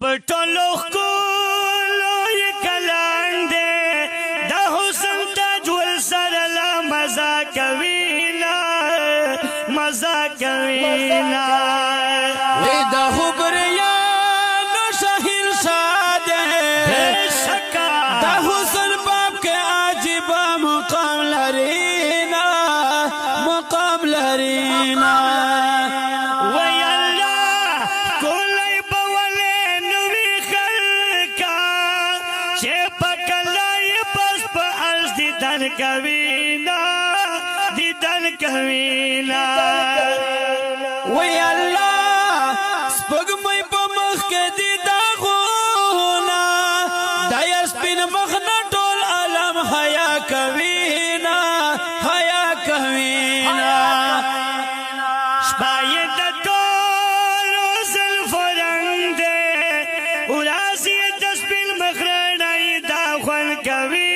پټولو ښکلو یې کلام دی د حسن تاج ول سره لا مزه کوینا مزه کوینا وی د حبریانو شهنشاه دی د حسن باب کې عجیب مقام لرینا مقام لرینا دیدن کوینا دیدن کوینا وی الله سپګمې په مخ کې دی داغونا د سپین مخ نه ټول عالم حیا کوینا حیا کوینا شپای د ټولو زلفو رنګ دی وراسي د سپین مخ رڼای دا خوند کوینا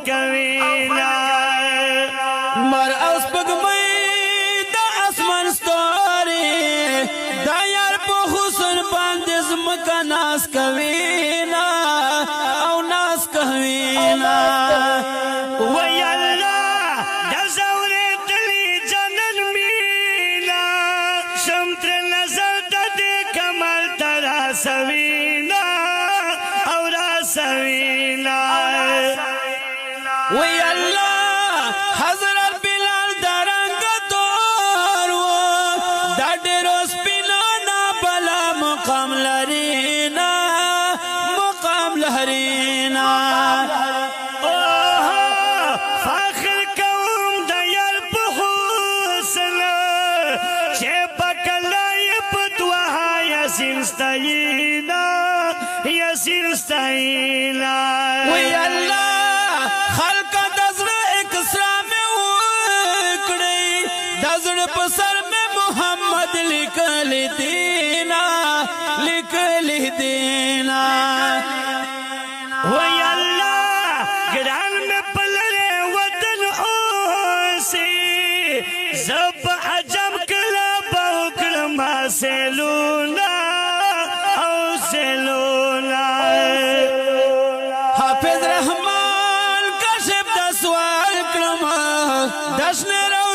کوینا مر اوس پګمې د اسمان ستوري دا یار په حسن باندې زمکه ناز کوینا او ناز کوینا وی الله د زورې تلی جنن مینا شمتر نظر د دې کمال ترا سوینا او را سوینا وی الله حضرت بلال درنګ تور و دا ډېر سپینا نا بلا مقام لرینا مقام لرینا فاخر کوم د یار په حسن چې پکلای په دوه یاسین ستاینا یاسین ستاینا وی الله خلق دزر اکسرا میں وکڑی دزر پسر میں محمد لکلی دینا وی اللہ گران میں پلرے وطن اوسی زب عجم کلا باوکرم سیلونا او سیلونا حافظ رحمان سوال کرما دشن رو